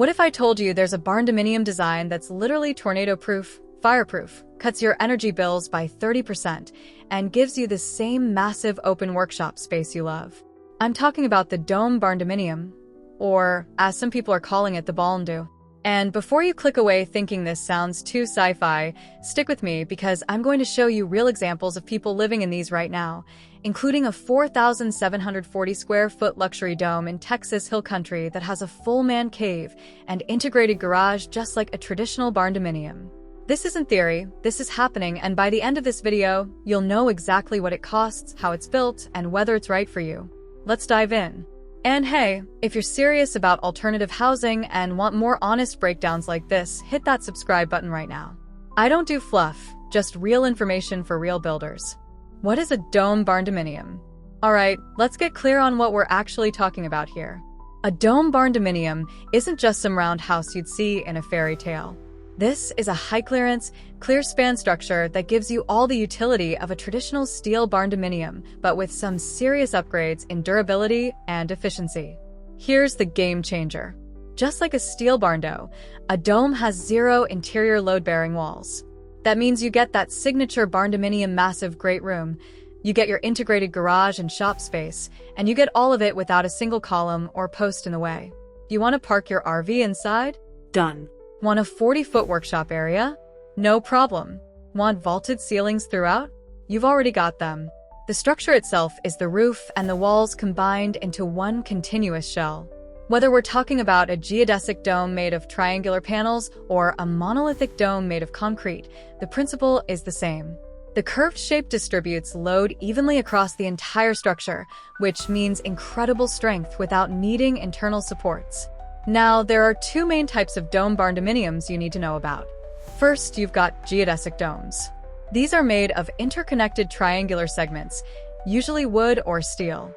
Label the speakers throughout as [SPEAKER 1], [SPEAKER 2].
[SPEAKER 1] What if I told you there's a barndominium design that's literally tornado-proof, fireproof, cuts your energy bills by 30%, and gives you the same massive open workshop space you love? I'm talking about the Dome Barndominium, or as some people are calling it, the Ball-ndo. And before you click away thinking this sounds too sci-fi, stick with me because I'm going to show you real examples of people living in these right now, including a 4,740 square foot luxury dome in Texas Hill Country that has a full man cave and integrated garage just like a traditional barndominium. This isn't theory, this is happening, and by the end of this video, you'll know exactly what it costs, how it's built, and whether it's right for you. Let's dive in. And hey, if you're serious about alternative housing and want more honest breakdowns like this, hit that subscribe button right now. I don't do fluff, just real information for real builders. What is a dome barndominium? Alright, let's get clear on what we're actually talking about here. A dome barndominium isn't just some round house you'd see in a fairy tale. This is a high-clearance, clear-span structure that gives you all the utility of a traditional steel barndominium, but with some serious upgrades in durability and efficiency. Here's the game changer. Just like a steel barndo, a dome has zero interior load-bearing walls. That means you get that signature barndominium massive great room, you get your integrated garage and shop space, and you get all of it without a single column or post in the way. You want to park your RV inside? Done. Want a 40-foot workshop area? No problem. Want vaulted ceilings throughout? You've already got them. The structure itself is the roof and the walls combined into one continuous shell. Whether we're talking about a geodesic dome made of triangular panels or a monolithic dome made of concrete, the principle is the same. The curved shape distributes load evenly across the entire structure, which means incredible strength without needing internal supports. Now, there are two main types of dome barndominiums you need to know about. First, you've got geodesic domes. These are made of interconnected triangular segments, usually wood or steel.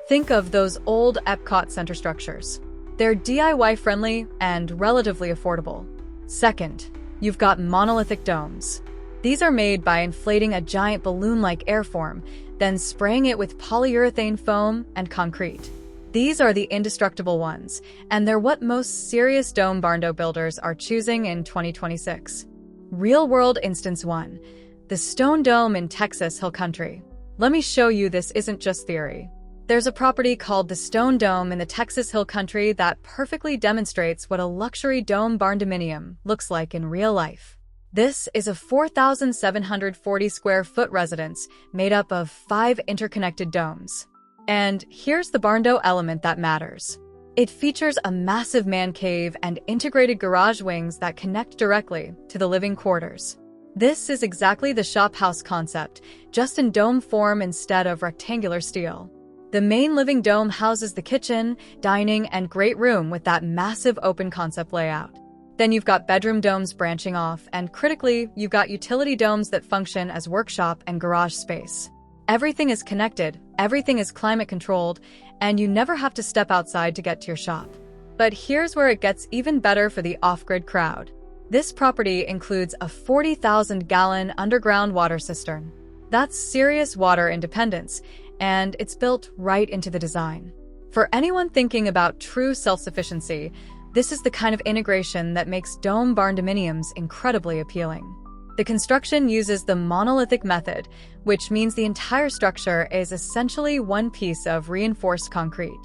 [SPEAKER 1] Think of those old Epcot center structures. They're DIY-friendly and relatively affordable. Second, you've got monolithic domes. These are made by inflating a giant balloon-like airform, then spraying it with polyurethane foam and concrete. These are the indestructible ones, and they're what most serious dome barndo builders are choosing in 2026. Real-world instance 1. The Stone Dome in Texas Hill Country. Let me show you this isn't just theory. There's a property called the Stone Dome in the Texas Hill Country that perfectly demonstrates what a luxury dome barndominium looks like in real life. This is a 4,740 square foot residence made up of 5 interconnected domes. And here's the barndo element that matters. It features a massive man cave and integrated garage wings that connect directly to the living quarters. This is exactly the shop house concept, just in dome form instead of rectangular steel. The main living dome houses the kitchen, dining, and great room with that massive open concept layout. Then you've got bedroom domes branching off, and critically, you've got utility domes that function as workshop and garage space. Everything is connected, everything is climate controlled, and you never have to step outside to get to your shop. But here's where it gets even better for the off-grid crowd. This property includes a 40,000-gallon underground water cistern. That's serious water independence, and it's built right into the design. For anyone thinking about true self-sufficiency, this is the kind of integration that makes dome barndominiums incredibly appealing. The construction uses the monolithic method, which means the entire structure is essentially one piece of reinforced concrete.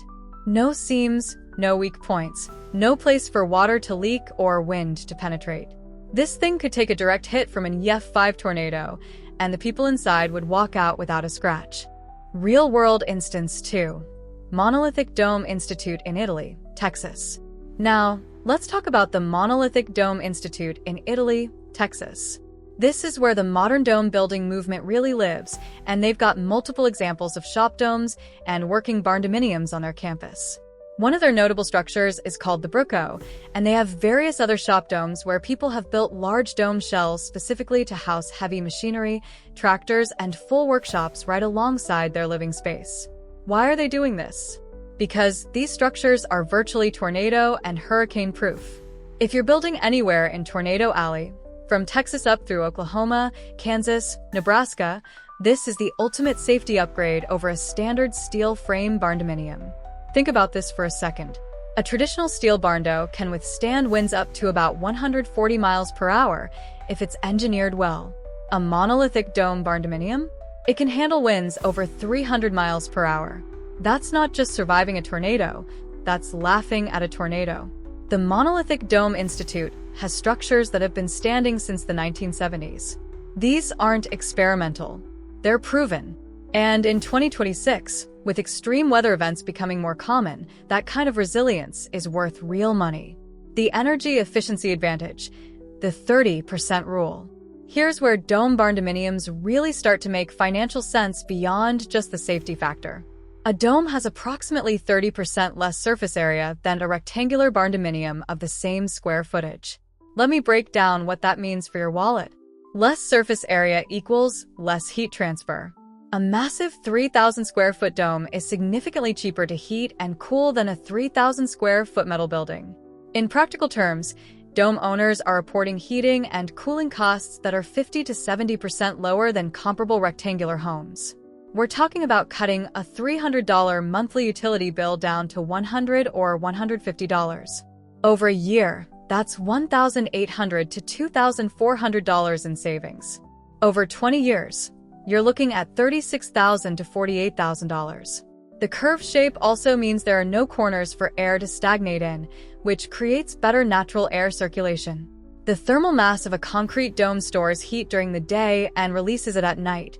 [SPEAKER 1] No seams, no weak points, no place for water to leak or wind to penetrate. This thing could take a direct hit from an EF5 tornado, and the people inside would walk out without a scratch. Real-world instance 2. Monolithic Dome Institute in Italy, Texas. Now, let's talk about the Monolithic Dome Institute in Italy, Texas. This is where the modern dome building movement really lives, and they've got multiple examples of shop domes and working barndominiums on their campus. One of their notable structures is called the Brucco, and they have various other shop domes where people have built large dome shells specifically to house heavy machinery, tractors, and full workshops right alongside their living space. Why are they doing this? Because these structures are virtually tornado and hurricane-proof. If you're building anywhere in Tornado Alley, from Texas up through Oklahoma, Kansas, Nebraska, this is the ultimate safety upgrade over a standard steel frame barndominium. Think about this for a second. A traditional steel barndo can withstand winds up to about 140 miles per hour if it's engineered well. A monolithic dome barndominium? It can handle winds over 300 miles per hour. That's not just surviving a tornado, that's laughing at a tornado. The Monolithic Dome Institute has structures that have been standing since the 1970s. These aren't experimental, they're proven. And in 2026, with extreme weather events becoming more common, that kind of resilience is worth real money. The energy efficiency advantage, the 30% rule. Here's where dome barndominiums really start to make financial sense beyond just the safety factor. A dome has approximately 30% less surface area than a rectangular barndominium of the same square footage. Let me break down what that means for your wallet. Less surface area equals less heat transfer. A massive 3,000 square foot dome is significantly cheaper to heat and cool than a 3,000 square foot metal building. In practical terms, dome owners are reporting heating and cooling costs that are 50 to 70% lower than comparable rectangular homes. We're talking about cutting a $300 monthly utility bill down to $100 or $150. Over a year, that's $1,800 to $2,400 in savings. Over 20 years, you're looking at $36,000 to $48,000. The curved shape also means there are no corners for air to stagnate in, which creates better natural air circulation. The thermal mass of a concrete dome stores heat during the day and releases it at night,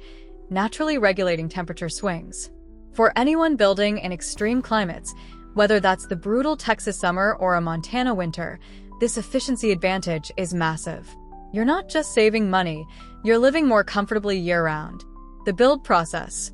[SPEAKER 1] naturally regulating temperature swings. For anyone building in extreme climates, whether that's the brutal Texas summer or a Montana winter, this efficiency advantage is massive. You're not just saving money, you're living more comfortably year-round. The build process.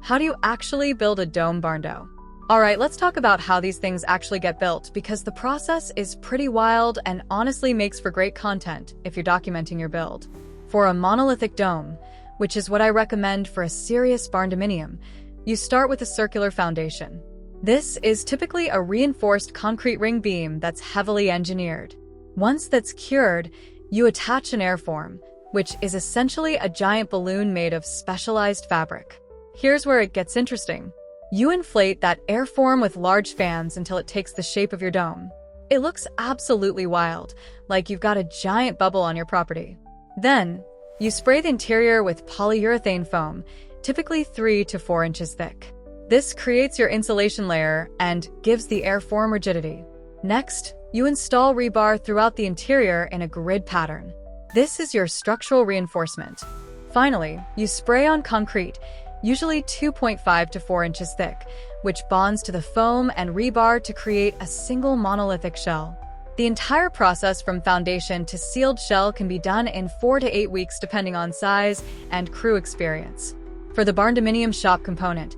[SPEAKER 1] How do you actually build a dome barndo? Alright, let's talk about how these things actually get built, because the process is pretty wild and honestly makes for great content if you're documenting your build. For a monolithic dome, which is what I recommend for a serious barndominium, you start with a circular foundation. This is typically a reinforced concrete ring beam that's heavily engineered. Once that's cured, you attach an airform, which is essentially a giant balloon made of specialized fabric. Here's where it gets interesting. You inflate that airform with large fans until it takes the shape of your dome. It looks absolutely wild, like you've got a giant bubble on your property. Then, you spray the interior with polyurethane foam, typically 3 to 4 inches thick. This creates your insulation layer and gives the airform rigidity. Next, you install rebar throughout the interior in a grid pattern. This is your structural reinforcement. Finally, you spray on concrete, usually 2.5 to 4 inches thick, which bonds to the foam and rebar to create a single monolithic shell. The entire process from foundation to sealed shell can be done in 4 to 8 weeks depending on size and crew experience. For the barndominium shop component,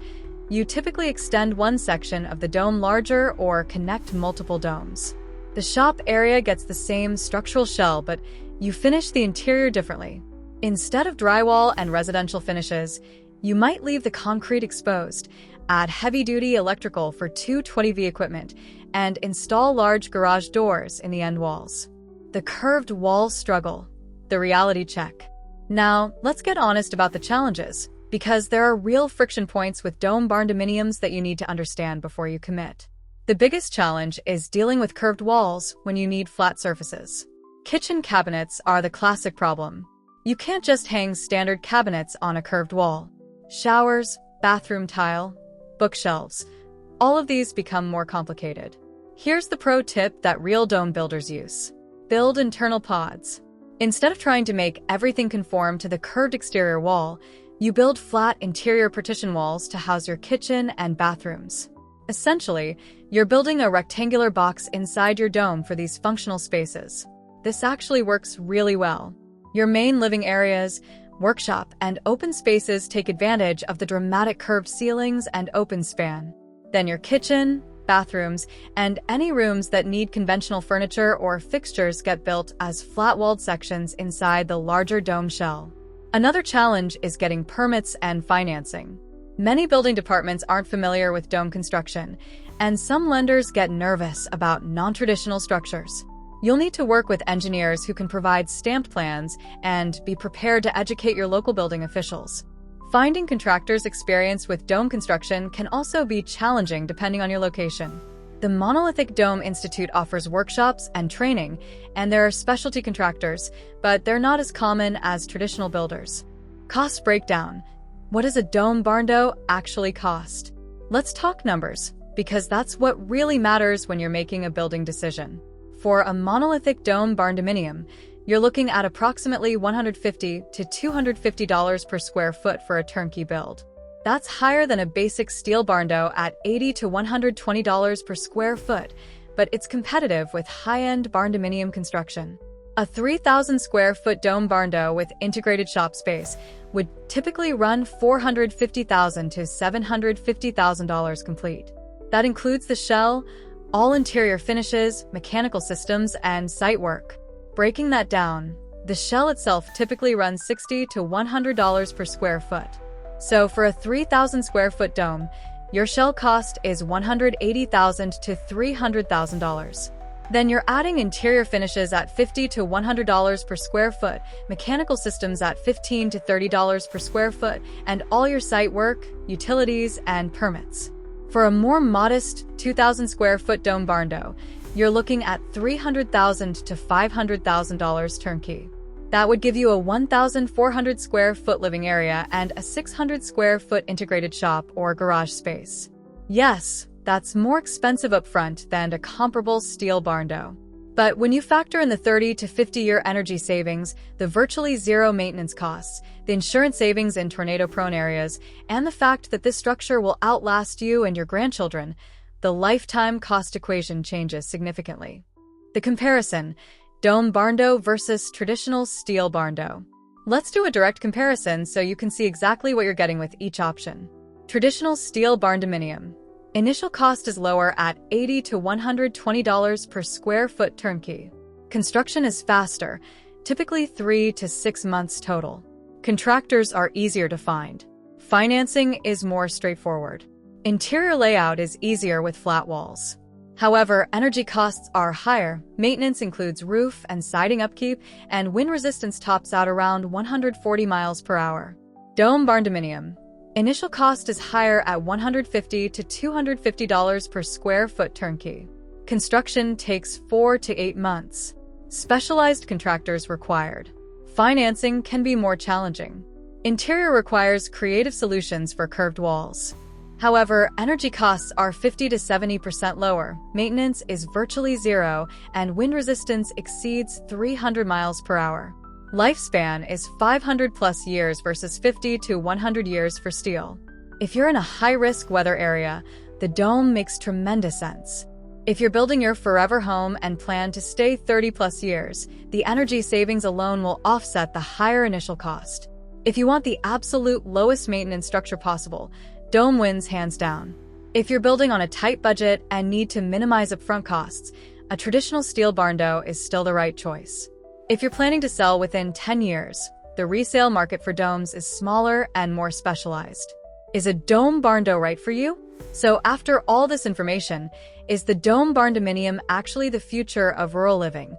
[SPEAKER 1] you typically extend one section of the dome larger or connect multiple domes. The shop area gets the same structural shell, but you finish the interior differently. Instead of drywall and residential finishes, you might leave the concrete exposed, add heavy-duty electrical for 220V equipment, and install large garage doors in the end walls. The curved wall struggle, the reality check. Now, let's get honest about the challenges, because there are real friction points with dome barndominiums that you need to understand before you commit. The biggest challenge is dealing with curved walls when you need flat surfaces. Kitchen cabinets are the classic problem. You can't just hang standard cabinets on a curved wall. Showers, bathroom tile, bookshelves, all of these become more complicated. Here's the pro tip that real dome builders use. Build internal pods. Instead of trying to make everything conform to the curved exterior wall, you build flat interior partition walls to house your kitchen and bathrooms. Essentially, you're building a rectangular box inside your dome for these functional spaces. This actually works really well. Your main living areas, workshop, and open spaces take advantage of the dramatic curved ceilings and open span. Then your kitchen, bathrooms, and any rooms that need conventional furniture or fixtures get built as flat-walled sections inside the larger dome shell. Another challenge is getting permits and financing. Many building departments aren't familiar with dome construction, and some lenders get nervous about non-traditional structures. You'll need to work with engineers who can provide stamped plans and be prepared to educate your local building officials. Finding contractors experienced with dome construction can also be challenging depending on your location. The Monolithic Dome Institute offers workshops and training, and there are specialty contractors, but they're not as common as traditional builders. Cost breakdown. What does a dome barndo actually cost? Let's talk numbers, because that's what really matters when you're making a building decision. For a monolithic dome barndominium, you're looking at approximately $150 to $250 per square foot for a turnkey build. That's higher than a basic steel barndo at $80 to $120 per square foot, but it's competitive with high-end barndominium construction. A 3,000 square foot dome barndo with integrated shop space would typically run $450,000 to $750,000 complete. That includes the shell, all interior finishes, mechanical systems, and site work. Breaking that down, the shell itself typically runs $60 to $100 per square foot. So for a 3,000 square foot dome, your shell cost is $180,000 to $300,000. Then you're adding interior finishes at $50 to $100 per square foot, mechanical systems at $15 to $30 per square foot, and all your site work, utilities, and permits. For a more modest 2,000 square foot dome barndo, you're looking at $300,000 to $500,000 turnkey. That would give you a 1,400 square foot living area and a 600 square foot integrated shop or garage space. Yes, that's more expensive upfront than a comparable steel barndo. But when you factor in the 30 to 50-year energy savings, the virtually zero maintenance costs, the insurance savings in tornado-prone areas, and the fact that this structure will outlast you and your grandchildren, the lifetime cost equation changes significantly. The comparison: dome barndo versus traditional steel barndo. Let's do a direct comparison so you can see exactly what you're getting with each option. Traditional steel barndominium. Initial cost is lower at $80 to $120 per square foot turnkey. Construction is faster, typically 3 to 6 months total. Contractors are easier to find. Financing is more straightforward. Interior layout is easier with flat walls. However, energy costs are higher. Maintenance includes roof and siding upkeep, and wind resistance tops out around 140 miles per hour. Dome barndominium. Initial cost is higher at $150 to $250 per square foot turnkey. Construction takes 4 to 8 months. Specialized contractors required. Financing can be more challenging. Interior requires creative solutions for curved walls. However, energy costs are 50 to 70% lower, maintenance is virtually zero, and wind resistance exceeds 300 miles per hour. Lifespan is 500 plus years versus 50 to 100 years for steel. If you're in a high-risk weather area, the dome makes tremendous sense. If you're building your forever home and plan to stay 30 plus years, the energy savings alone will offset the higher initial cost. If you want the absolute lowest maintenance structure possible, dome wins hands down. If you're building on a tight budget and need to minimize upfront costs, a traditional steel barndo is still the right choice. If you're planning to sell within 10 years, the resale market for domes is smaller and more specialized. Is a dome barndo right for you? So after all this information, is the dome barndominium actually the future of rural living?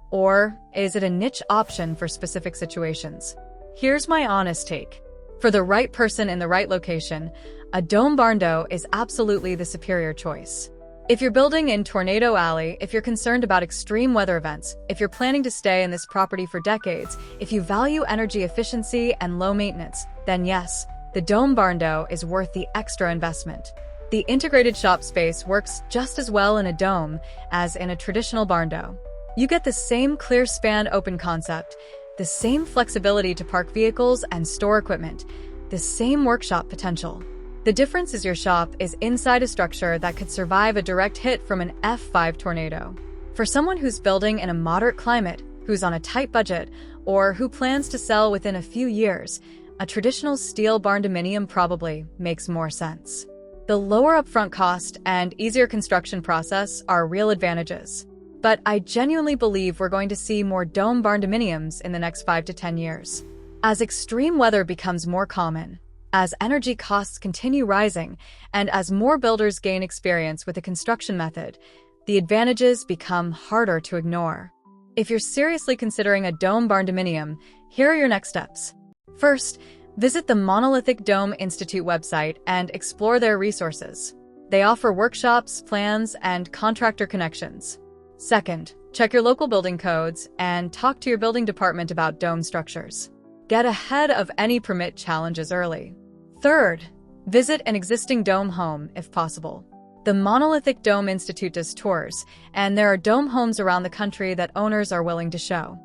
[SPEAKER 1] Or is it a niche option for specific situations? Here's my honest take. For the right person in the right location, a dome barndo is absolutely the superior choice. If you're building in Tornado Alley, if you're concerned about extreme weather events, if you're planning to stay in this property for decades, if you value energy efficiency and low maintenance, then yes, the dome barndo is worth the extra investment. The integrated shop space works just as well in a dome as in a traditional barndo. You get the same clear span open concept, the same flexibility to park vehicles and store equipment, the same workshop potential. The difference is your shop is inside a structure that could survive a direct hit from an F5 tornado. For someone who's building in a moderate climate, who's on a tight budget, or who plans to sell within a few years, a traditional steel barndominium probably makes more sense. The lower upfront cost and easier construction process are real advantages. But I genuinely believe we're going to see more dome barndominiums in the next 5 to 10 years. As extreme weather becomes more common, as energy costs continue rising, and as more builders gain experience with the construction method, the advantages become harder to ignore. If you're seriously considering a dome barndominium, here are your next steps. First, visit the Monolithic Dome Institute website and explore their resources. They offer workshops, plans, and contractor connections. Second, check your local building codes and talk to your building department about dome structures. Get ahead of any permit challenges early. Third, visit an existing dome home if possible. The Monolithic Dome Institute does tours, and there are dome homes around the country that owners are willing to show.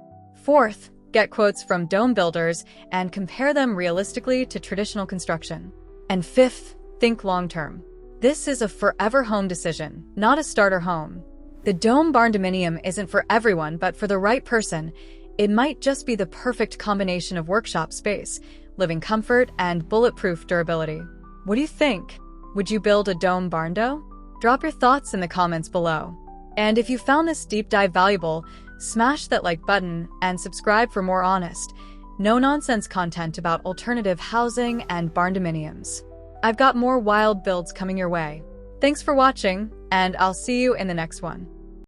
[SPEAKER 1] Fourth, get quotes from dome builders and compare them realistically to traditional construction. And fifth, think long-term. This is a forever home decision, not a starter home. The Dome Barndominium isn't for everyone, but for the right person, it might just be the perfect combination of workshop space, living comfort, and bulletproof durability. What do you think? Would you build a dome barndo? Drop your thoughts in the comments below. And if you found this deep dive valuable, smash that like button and subscribe for more honest, no-nonsense content about alternative housing and barndominiums. I've got more wild builds coming your way. Thanks for watching, and I'll see you in the next one.